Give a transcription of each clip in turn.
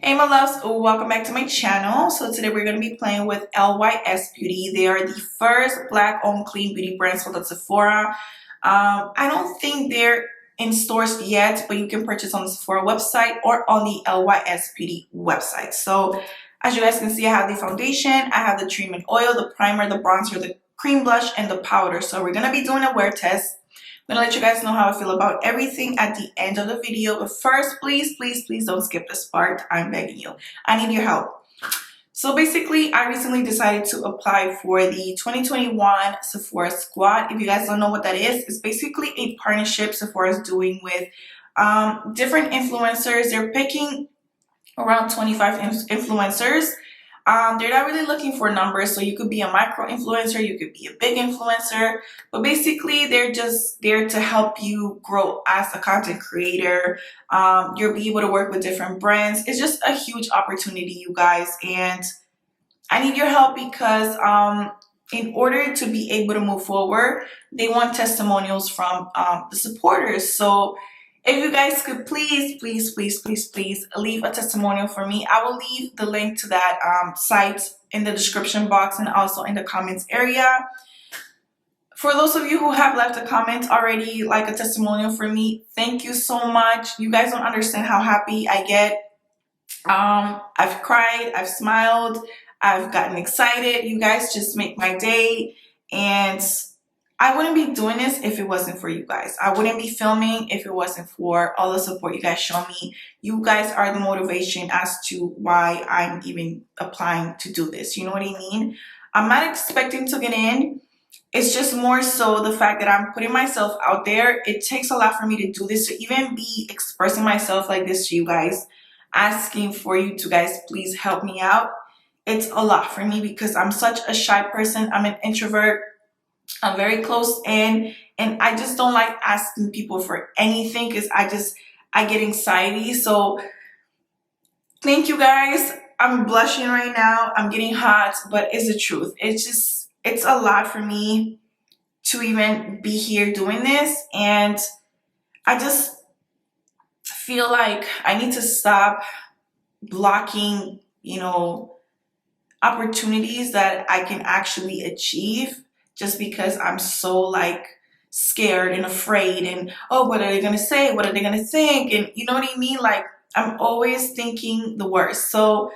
Hey my loves, welcome back to my channel. So today we're going to be playing with LYS Beauty. They are the first black owned clean beauty brand sold at Sephora. I don't think they're in stores yet, but you can purchase on the Sephora website or on the LYS Beauty website. So as you guys can see, I have the foundation, I have the treatment oil, the primer, the bronzer, the cream blush, and the powder. So we're going to be doing a wear test. I'm gonna let you guys know how I feel about everything at the end of the video, but first, please don't skip this part. I'm begging you. I need your help. So basically, I recently decided to apply for the 2021 Sephora Squad. If you guys don't know what that is, it's basically a partnership Sephora is doing with different influencers. They're picking around 25 influencers. They're not really looking for numbers, so you could be a micro influencer, you could be a big influencer, but basically they're just there to help you grow as a content creator. You'll be able to work with different brands. It's just a huge opportunity, you guys, and I need your help because in order to be able to move forward, they want testimonials from the supporters. So if you guys could please leave a testimonial for me. I will leave the link to that site in the description box and also in the comments area. For those of you who have left a comment already, like a testimonial for me, thank you so much. You guys don't understand how happy I get. I've cried, I've smiled, I've gotten excited. You guys just make my day, and I wouldn't be doing this if it wasn't for you guys. I wouldn't be filming if it wasn't for all the support you guys show me. You guys are the motivation as to why I'm even applying to do this. You know what I mean? I'm not expecting to get in. It's just more so the fact that I'm putting myself out there. It takes a lot for me to do this, to even be expressing myself like this to you guys, asking for you to guys please help me out. It's a lot for me because I'm such a shy person. I'm an introvert. I'm very close in, and I just don't like asking people for anything because I get anxiety. So thank you guys. I'm blushing right now. I'm getting hot, but it's the truth. It's a lot for me to even be here doing this, and I just feel like I need to stop blocking, opportunities that I can actually achieve, just because I'm so like scared and afraid and, oh, what are they gonna say? What are they gonna think? And you know what I mean? Like, I'm always thinking the worst. So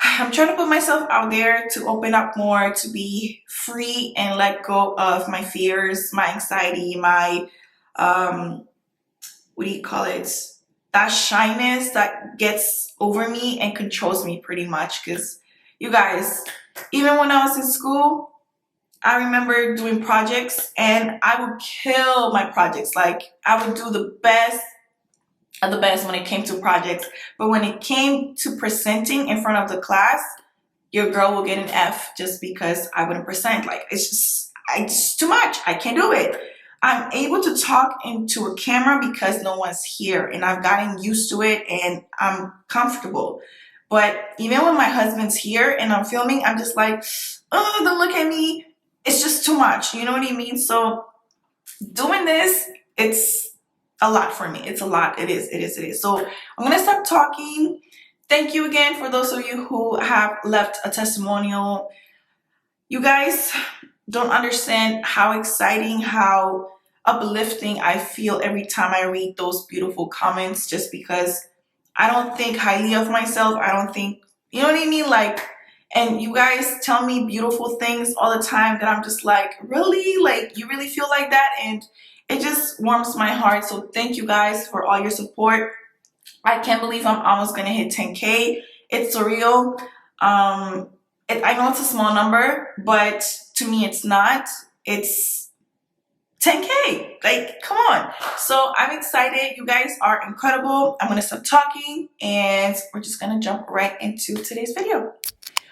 I'm trying to put myself out there to open up more, to be free and let go of my fears, my anxiety, my, what do you call it? That shyness that gets over me and controls me pretty much. Because you guys, even when I was in school, I remember doing projects and I would kill my projects. Like, I would do the best of the best when it came to projects. But when it came to presenting in front of the class, your girl will get an F just because I wouldn't present. Like, it's too much. I can't do it. I'm able to talk into a camera because no one's here, and I've gotten used to it and I'm comfortable. But even when my husband's here and I'm filming, I'm just like, oh, don't look at me. It's just too much, you know what I mean? So doing this, it's a lot for me. It's a lot. It is. So I'm going to stop talking. Thank you again for those of you who have left a testimonial. You guys don't understand how exciting, how uplifting I feel every time I read those beautiful comments, just because I don't think highly of myself. I don't think, you know what I mean? Like, and you guys tell me beautiful things all the time that I'm just like, really? Like, you really feel like that? And it just warms my heart. So thank you guys for all your support. I can't believe I'm almost going to hit 10K. It's surreal. I know it's a small number, but to me it's not. It's 10K. Like, come on. So I'm excited. You guys are incredible. I'm going to stop talking and we're just going to jump right into today's video.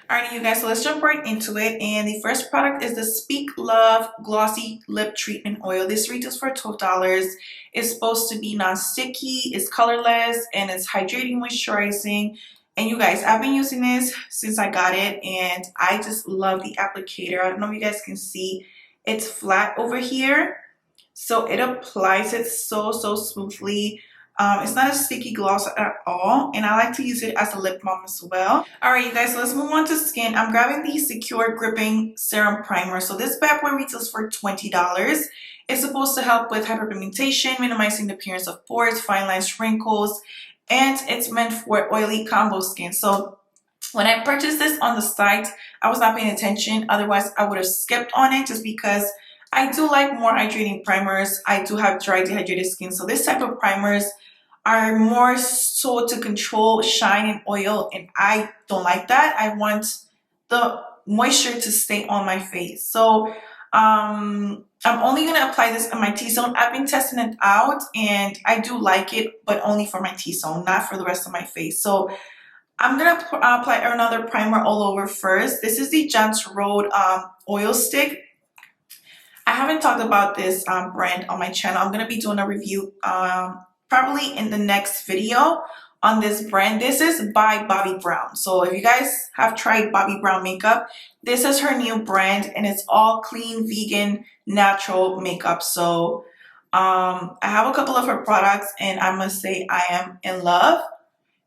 Alrighty, you guys, so let's jump right into it. And the first product is the Speak Love Glossy Lip Treatment Oil. This retails for $12. It's supposed to be non-sticky, it's colorless, and it's hydrating, moisturizing. And you guys, I've been using this since I got it, and I just love the applicator. I don't know if you guys can see, it's flat over here. So it applies it so smoothly. It's not a sticky gloss at all, and I like to use it as a lip balm as well. Alright you guys, so let's move on to skin. I'm grabbing the Secure Gripping Serum Primer. So this bad boy retails for $20. It's supposed to help with hyperpigmentation, minimizing the appearance of pores, fine lines, wrinkles, and it's meant for oily combo skin. So when I purchased this on the site, I was not paying attention. Otherwise, I would have skipped on it just because I do like more hydrating primers. I do have dry, dehydrated skin. So this type of primers are more so to control shine and oil, and I don't like that. I want the moisture to stay on my face. So I'm only gonna apply this on my T-zone. I've been testing it out and I do like it, but only for my T-zone, not for the rest of my face. So I'm gonna apply another primer all over first. This is the John's Road oil stick. I haven't talked about this brand on my channel. I'm gonna be doing a review probably in the next video on this brand. This is by Bobbi Brown. So if you guys have tried Bobbi Brown makeup, this is her new brand, and it's all clean, vegan, natural makeup. So I have a couple of her products, and I must say I am in love.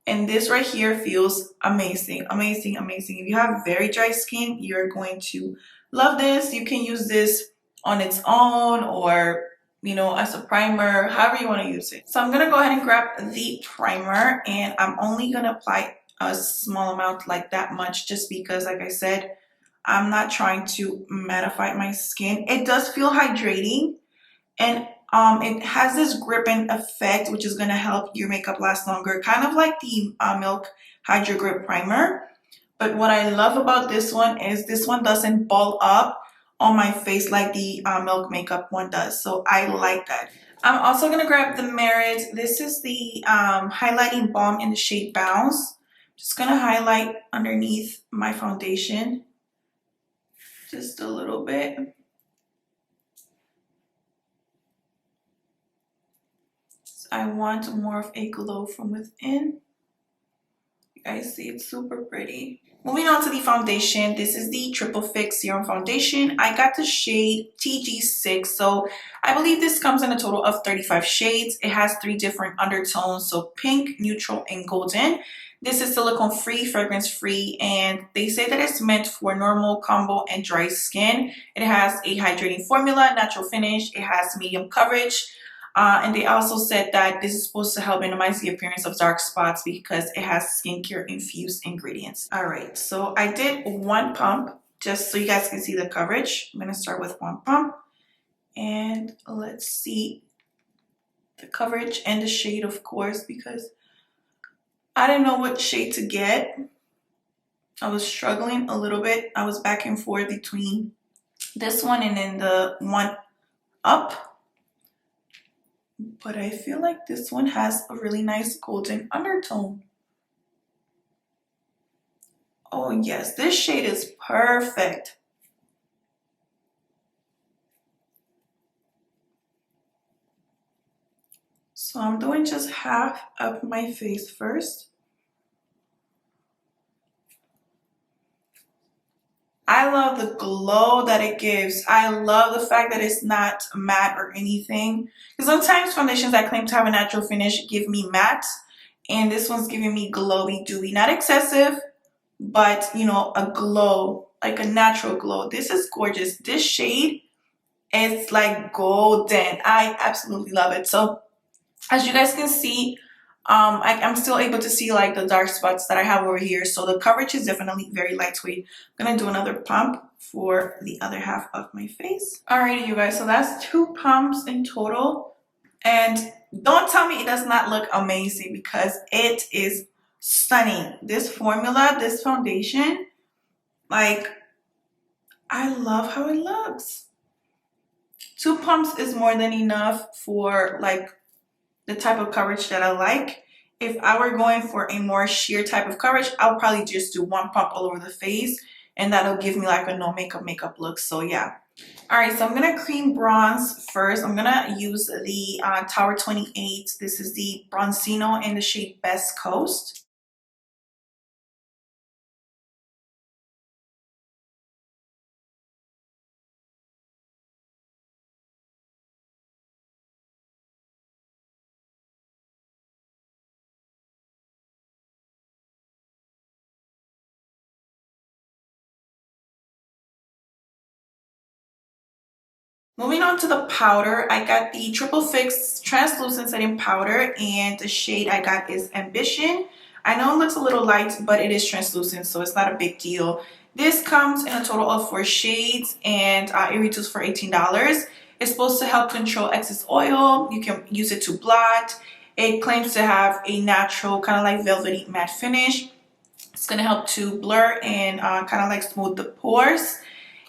And this right here feels amazing, amazing, amazing. If you have very dry skin, you're going to love this. You can use this on its own, or you know, as a primer, however you want to use it. So I'm gonna go ahead and grab the primer, and I'm only gonna apply a small amount, like that much, just because, like I said, I'm not trying to mattify my skin. It does feel hydrating, and it has this gripping effect, which is gonna help your makeup last longer, kind of like the Milk Hydro Grip Primer. But what I love about this one is this one doesn't ball up on my face like the Milk makeup one does. So I like that. I'm also gonna grab the Merit. This is the highlighting balm in the shade Bounce. Just gonna highlight underneath my foundation, just a little bit. I want more of a glow from within. You guys see, it's super pretty. Moving on to the foundation, this is the Triple Fix Serum Foundation. I got the shade TG6, so I believe this comes in a total of 35 shades. It has 3 different undertones, so pink, neutral, and golden. This is silicone free, fragrance free, and they say that it's meant for normal, combo, and dry skin. It has a hydrating formula, natural finish, it has medium coverage. And they also said that this is supposed to help minimize the appearance of dark spots because it has skincare infused ingredients. All right, so I did 1 pump just so you guys can see the coverage. I'm gonna start with 1 pump, and let's see the coverage and the shade, of course, because I didn't know what shade to get. I was struggling a little bit. I was back and forth between this one and then the one up. But I feel like this one has a really nice golden undertone. Oh yes, this shade is perfect. So I'm doing just half of my face first. I love the glow that it gives. I love the fact that it's not matte or anything. Because sometimes foundations that claim to have a natural finish give me matte, and this one's giving me glowy, dewy. Not excessive, but you know, a glow, like a natural glow. This is gorgeous. This shade is like golden. I absolutely love it. So as you guys can see, I'm still able to see like the dark spots that I have over here. So the coverage is definitely very lightweight. I'm gonna do another pump for the other half of my face. Alrighty, you guys, so that's 2 pumps in total. And don't tell me it does not look amazing, because it is stunning. This formula, this foundation, like, I love how it looks. 2 pumps is more than enough for like the type of coverage that I like. If I were going for a more sheer type of coverage, I'll probably just do 1 pump all over the face, and that'll give me like a no makeup look. So yeah. All right, so I'm gonna cream bronze first. I'm gonna use the Tower 28. This is the Bronzino in the shade Best Coast. Moving on to the powder, I got the Triple Fix Translucent Setting Powder, and the shade I got is Ambition. I know it looks a little light, but it is translucent, so it's not a big deal. This comes in a total of 4 shades, and it retails for $18. It's supposed to help control excess oil. You can use it to blot. It claims to have a natural, kind of like velvety matte finish. It's going to help to blur and kind of like smooth the pores.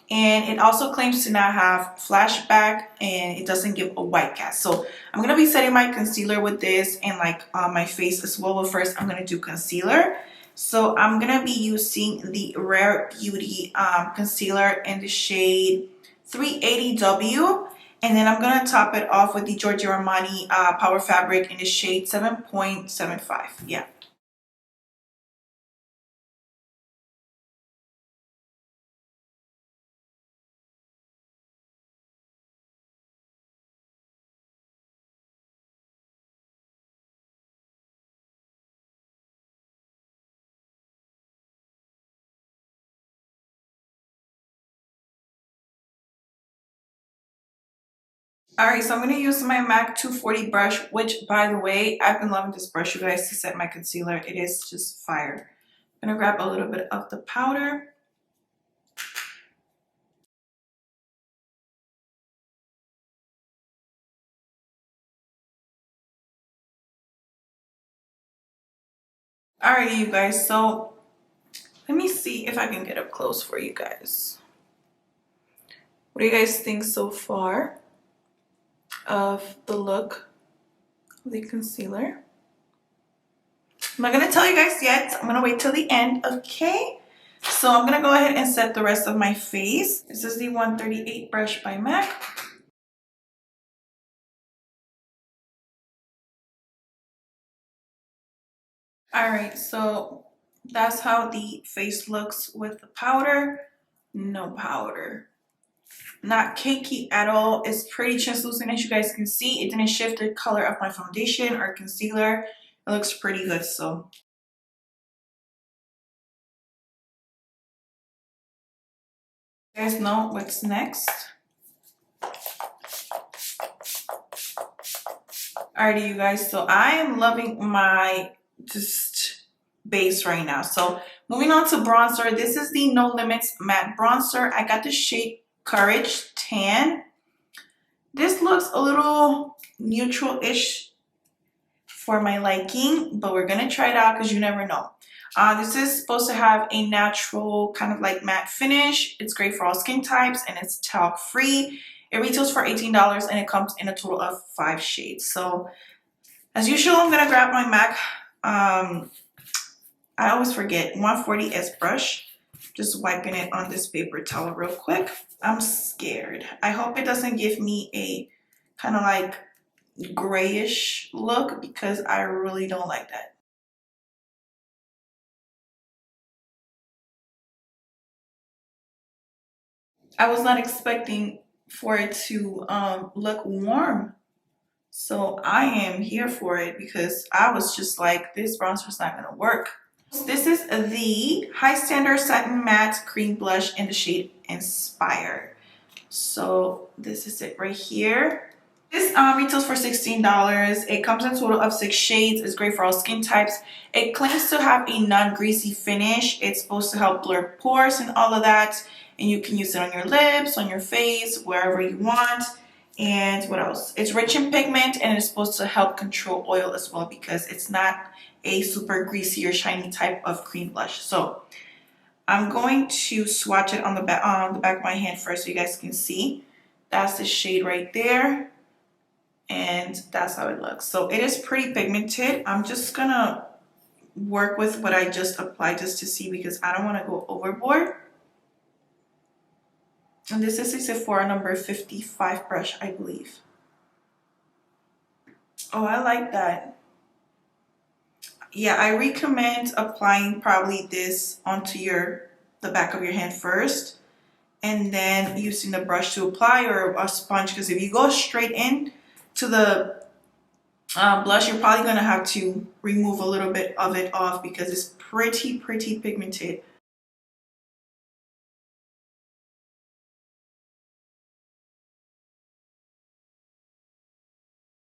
And it also claims to not have flashback, and it doesn't give a white cast. So I'm going to be setting my concealer with this and like on my face as well. But first I'm going to do concealer. So I'm going to be using the Rare Beauty concealer in the shade 380W. And then I'm going to top it off with the Giorgio Armani Power Fabric in the shade 7.75. Yeah. Alright, so I'm going to use my MAC 240 brush, which, by the way, I've been loving this brush, you guys, to set my concealer. It is just fire. I'm going to grab a little bit of the powder. Alrighty, you guys, so let me see if I can get up close for you guys. What do you guys think so far of the look of the concealer? I'm not going to tell you guys yet. I'm going to wait till the end, okay? So I'm going to go ahead and set the rest of my face. This is the 138 brush by MAC. Alright, so that's how the face looks with the powder. No powder. Not cakey at all. It's pretty translucent, as you guys can see. It didn't shift the color of my foundation or concealer. It looks pretty good, so. You guys know what's next. Alrighty, you guys, so I am loving my just base right now. So moving on to bronzer, this is the No Limits matte bronzer. I got the shade Courage Tan. This looks a little neutral-ish for my liking, but we're gonna try it out because you never know. This is supposed to have a natural kind of like matte finish. It's great for all skin types, and it's talc free. It retails for $18, and it comes in a total of 5 shades. So as usual, I'm gonna grab my MAC, I always forget, 140S brush. Just wiping it on this paper towel real quick. I'm scared. I hope it doesn't give me a kind of like grayish look, because I really don't like that. I was not expecting for it to look warm. So I am here for it, because I was just like, this bronzer's not gonna work. This is the High Standard Satin Matte Cream Blush in the shade Inspire. So this is it right here. This retails for $16. It comes in a total of 6 shades. It's great for all skin types. It claims to have a non-greasy finish. It's supposed to help blur pores and all of that. And you can use it on your lips, on your face, wherever you want. And what else? It's rich in pigment, and it's supposed to help control oil as well, because it's not a super greasy or shiny type of cream blush. So I'm going to swatch it on the back of my hand first so you guys can see. That's the shade right there, and that's how it looks. So it is pretty pigmented. I'm just gonna work with what I just applied just to see, because I don't want to go overboard. And this is a Sephora number 55 brush, I believe. Oh, I like that. Yeah, I recommend applying probably this onto the back of your hand first, and then using the brush to apply, or a sponge, because if you go straight in to the blush, you're probably going to have to remove a little bit of it off, because it's pretty pigmented.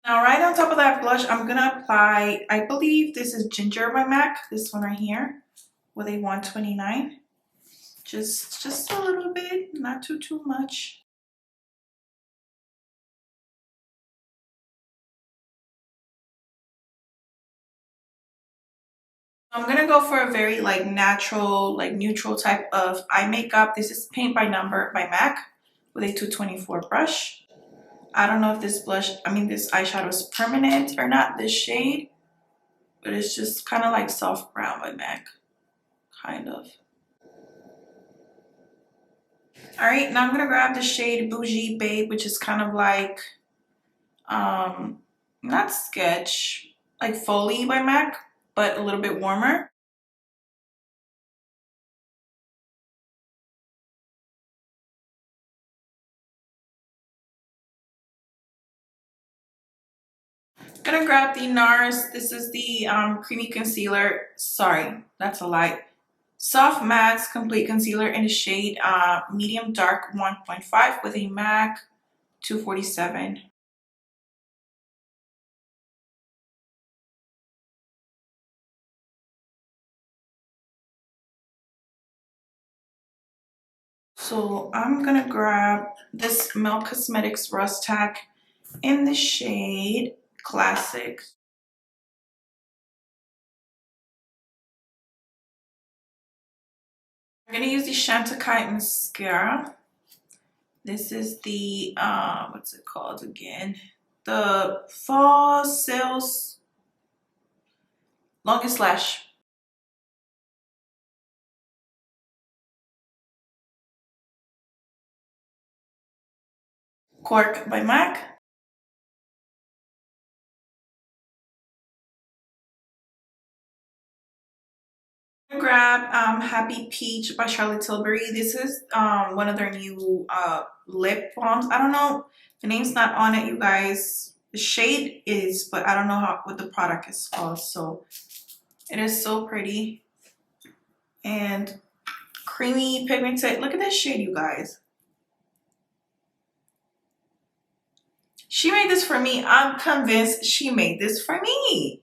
Now right on top of that blush, I'm gonna apply, I believe this is Ginger by MAC, this one right here with a 129. Just a little bit, not too much. I'm gonna go for a very like natural, like neutral type of eye makeup. This is Paint by Number by MAC with a 224 brush. I don't know if this blush, I mean this eyeshadow is permanent or not, this shade, but it's just kind of like soft brown by MAC, kind of. All right, now I'm gonna grab the shade Bougie Babe, which is kind of like, not sketch, like Foley by MAC, but a little bit warmer. Gonna grab the NARS. This is the creamy concealer. Sorry, that's a lie. Soft Matte Complete Concealer in the shade Medium Dark 1.5 with a MAC 247. So I'm gonna grab this Melt Cosmetics Rust Tack in the shade Classic. I'm gonna use the Chantecaille mascara. This is the what's it called again? The Fall Sales Longest Lash. Cork by MAC. Grab Happy Peach by Charlotte Tilbury. This is one of their new lip balms. I don't know, the name's not on it, you guys. The shade is, but I don't know what the product is called. So it is so pretty and creamy pigmented. Look at this shade, you guys. She made this for me. I'm convinced she made this for me.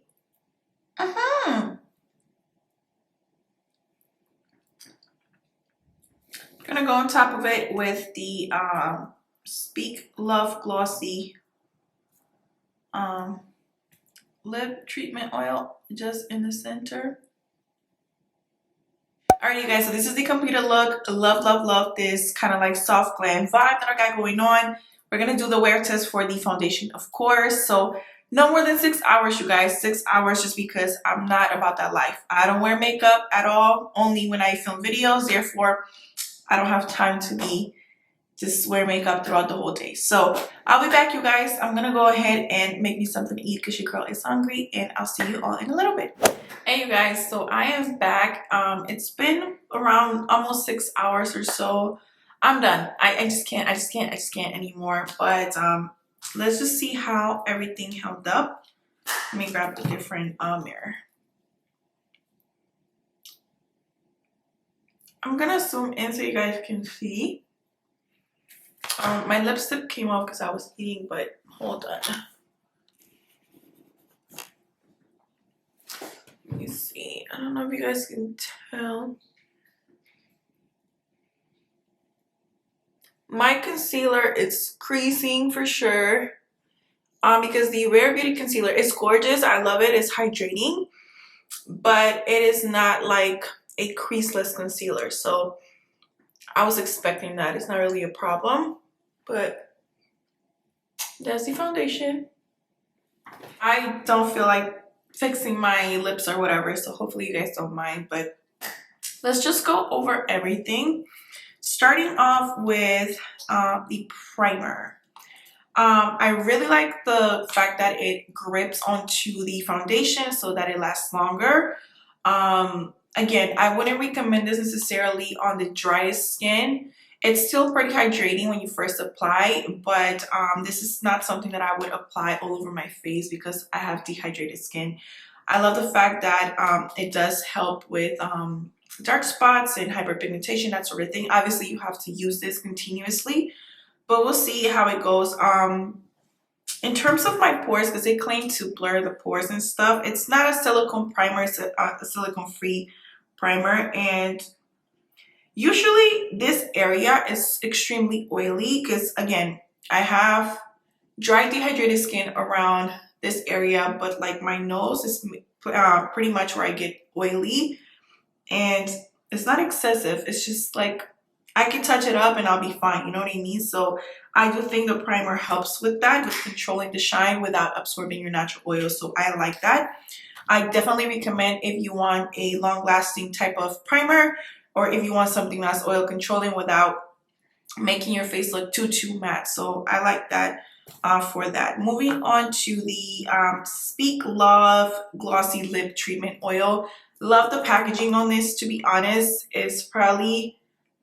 Gonna go on top of it with the Speak Love Glossy lip treatment oil just in the center. Alright, you guys, so this is the completed look. Love this kind of like soft glam vibe that I got going on. We're gonna do the wear test for the foundation, of course. So no more than 6 hours, you guys. 6 hours, just because I'm not about that life. I don't wear makeup at all, only when I film videos. Therefore, I don't have time to be just wear makeup throughout the whole day. So I'll be back, you guys. I'm gonna go ahead and make me something to eat because your girl is hungry, and I'll see you all in a little bit. Hey, you guys, so I am back. It's been around almost 6 hours or so. I'm done. I just can't anymore. But let's just see how everything held up. Let me grab the different mirror. I'm gonna zoom in so you guys can see. My lipstick came off because I was eating, but hold on. Let me see. I don't know if you guys can tell. My concealer is creasing for sure. Because the Rare Beauty concealer is gorgeous. I love it. It's hydrating, but it is not like a creaseless concealer. So I was expecting that. It's not really a problem, but that's the foundation. I don't feel like fixing my lips or whatever, so hopefully you guys don't mind, but let's just go over everything. Starting off with the primer. I really like the fact that it grips onto the foundation so that it lasts longer. Again, I wouldn't recommend this necessarily on the driest skin. It's still pretty hydrating when you first apply, but this is not something that I would apply all over my face because I have dehydrated skin. I love the fact that it does help with dark spots and hyperpigmentation, that sort of thing. Obviously, you have to use this continuously, but we'll see how it goes. In terms of my pores, because they claim to blur the pores and stuff, it's not a silicone primer, it's a silicone free primer. And usually this area is extremely oily because, again, I have dry dehydrated skin around this area, but like my nose is pretty much where I get oily, and it's not excessive. It's just like I can touch it up and I'll be fine, you know what I mean? So I do think the primer helps with that, with controlling the shine without absorbing your natural oil. So I like that. I definitely recommend if you want a long-lasting type of primer, or if you want something that's oil controlling without making your face look too matte. So I like that for that. Moving on to the Speak Love Glossy Lip Treatment Oil. Love the packaging on this, to be honest. It's probably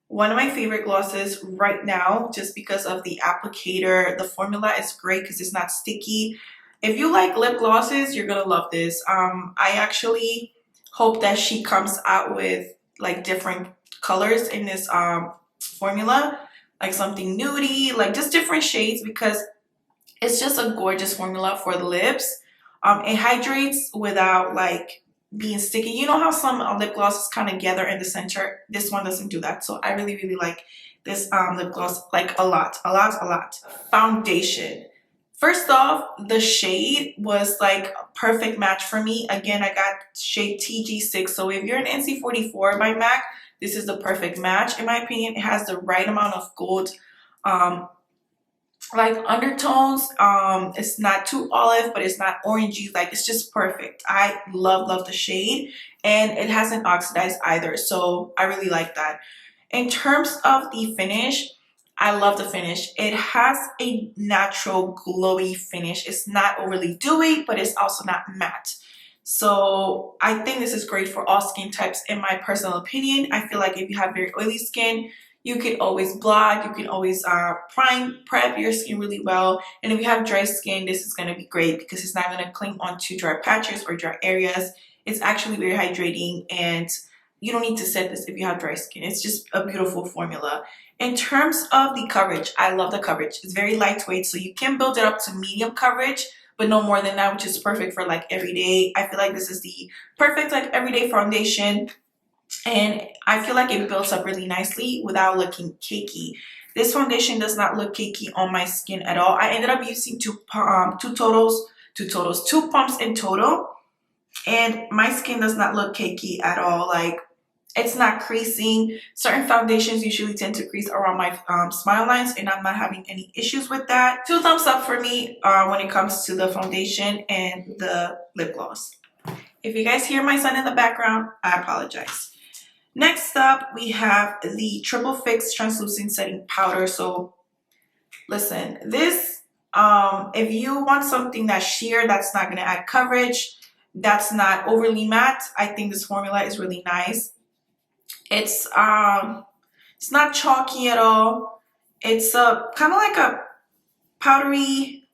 one of my favorite glosses right now, just because of the applicator. The formula is great because it's not sticky. If you like lip glosses, you're gonna love this. I actually hope that she comes out with like different colors in this formula, like something nudie, like just different shades, because it's just a gorgeous formula for the lips. It hydrates without like being sticky. You know how some lip glosses kind of gather in the center? This one doesn't do that. So I really like this lip gloss, like a lot. Foundation. First off, the shade was like a perfect match for me. Again, I got shade TG6. So if you're an NC44 by MAC, this is the perfect match. In my opinion, it has the right amount of gold like undertones. It's not too olive, but it's not orangey. Like, it's just perfect. I love the shade, and it hasn't oxidized either, so I really like that. In terms of the finish, I love the finish. It has a natural glowy finish. It's not overly dewy, but it's also not matte. So I think this is great for all skin types, in my personal opinion. I feel like if you have very oily skin, you can always blot, you can always prep your skin really well. And if you have dry skin, this is going to be great because it's not going to cling onto dry patches or dry areas. It's actually very hydrating, and you don't need to set this if you have dry skin. It's just a beautiful formula. In terms of the coverage, I love the coverage. It's very lightweight, so you can build it up to medium coverage, but no more than that, which is perfect for like everyday. I feel like this is the perfect like everyday foundation. And I feel like it builds up really nicely without looking cakey. This foundation does not look cakey on my skin at all. I ended up using two pumps in total, and my skin does not look cakey at all. Like, it's not creasing. Certain foundations usually tend to crease around my smile lines, and I'm not having any issues with that. 2 thumbs up for me when it comes to the foundation and the lip gloss. If you guys hear my son in the background, I apologize. Next up, we have the Triple Fix Translucent Setting Powder. So listen, this, if you want something that's sheer, that's not going to add coverage, that's not overly matte, I think this formula is really nice. It's not chalky at all. It's a kind of like a powdery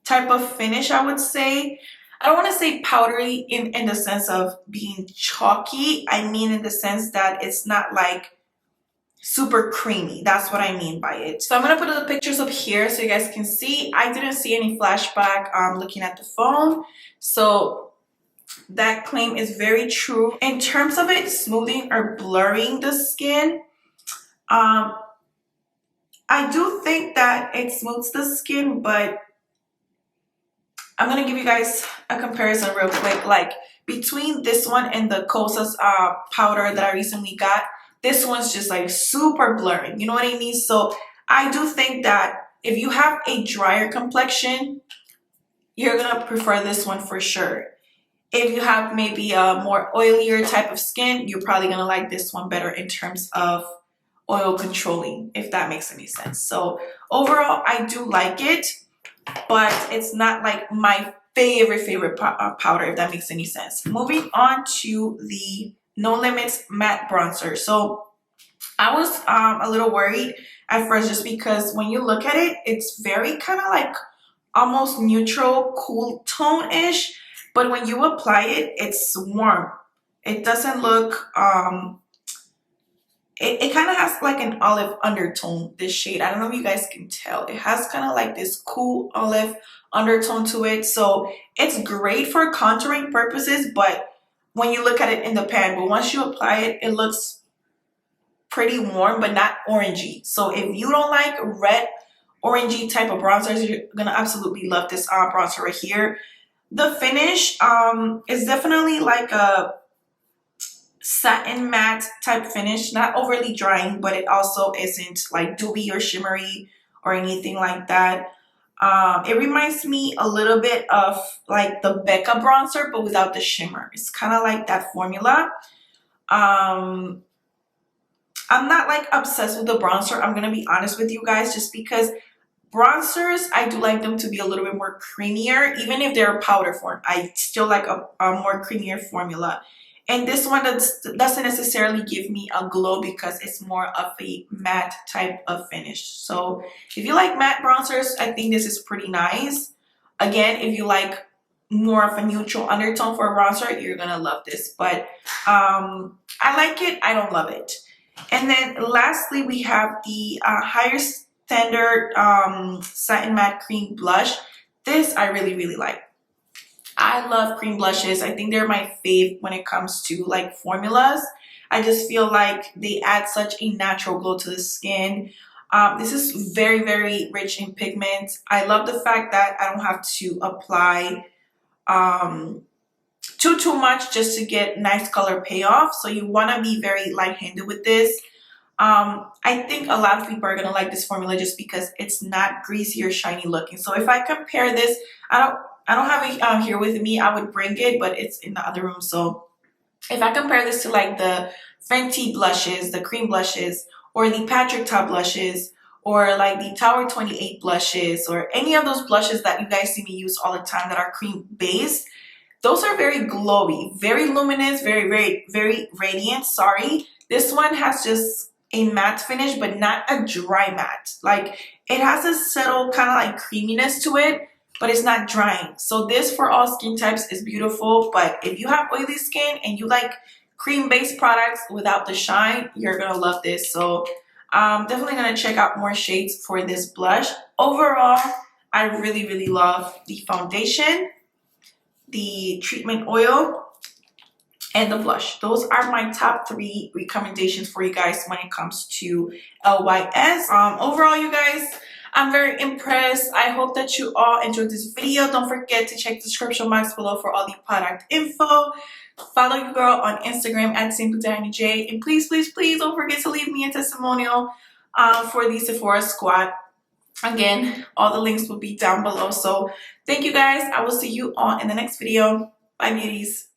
type of finish, I would say. I don't want to say powdery in the sense of being chalky. I mean in the sense that it's not like super creamy. That's what I mean by it. So I'm going to put the pictures up here so you guys can see. I didn't see any flashback looking at the phone. So that claim is very true. In terms of it smoothing or blurring the skin, I do think that it smooths the skin, but I'm going to give you guys a comparison real quick. Like, between this one and the KOSAS powder that I recently got, this one's just like super blurring. You know what I mean? So I do think that if you have a drier complexion, you're going to prefer this one for sure. If you have maybe a more oilier type of skin, you're probably going to like this one better in terms of oil controlling, if that makes any sense. So overall, I do like it, but it's not like my favorite powder, if that makes any sense. Moving on to the No Limits Matte Bronzer. So I was a little worried at first, just because when you look at it, it's very kind of like almost neutral, cool tone-ish. But when you apply it, it's warm. It doesn't look, it kind of has like an olive undertone, this shade. I don't know if you guys can tell. It has kind of like this cool olive undertone to it. So it's great for contouring purposes, but when you look at it in the pan, but once you apply it, it looks pretty warm, but not orangey. So if you don't like red, orangey type of bronzers, you're gonna absolutely love this bronzer right here. The finish is definitely like a satin matte type finish, not overly drying, but it also isn't like dewy or shimmery or anything like that. It reminds me a little bit of like the Becca bronzer, but without the shimmer. It's kind of like that formula. I'm not like obsessed with the bronzer, I'm gonna be honest with you guys, just because bronzers, I do like them to be a little bit more creamier. Even if they're powder form, I still like a more creamier formula. And this one doesn't necessarily give me a glow because it's more of a matte type of finish. So if you like matte bronzers, I think this is pretty nice. Again, if you like more of a neutral undertone for a bronzer, you're gonna love this. But I like it, I don't love it. And then lastly, we have the Higher Standard Satin Matte Cream Blush. This I really like. I love cream blushes. I think they're my fave when it comes to like formulas. I just feel like they add such a natural glow to the skin. This is very rich in pigment. I love the fact that I don't have to apply too much just to get nice color payoff. So you want to be very light-handed with this. I think a lot of people are gonna like this formula just because it's not greasy or shiny looking. So if I compare this, I don't have it here with me. I would bring it, but it's in the other room. So if I compare this to like the Fenty blushes, the cream blushes, or the Patrick Ta blushes, or like the Tower 28 blushes, or any of those blushes that you guys see me use all the time that are cream based, those are very glowy, very luminous, very radiant. Sorry, this one has just a matte finish, but not a dry matte. Like it has a subtle kind of like creaminess to it, but it's not drying. So this for all skin types is beautiful. But if you have oily skin and you like cream-based products without the shine, you're gonna love this. So definitely gonna check out more shades for this blush. Overall, I really love the foundation, the treatment oil, and the blush. Those are my top 3 recommendations for you guys when it comes to LYS. Overall, you guys, I'm very impressed. I hope that you all enjoyed this video. Don't forget to check the description box below for all the product info. Follow your girl on Instagram at SimplyDianaJ. And please don't forget to leave me a testimonial for the Sephora squad. Again, all the links will be down below. So thank you guys. I will see you all in the next video. Bye, beauties.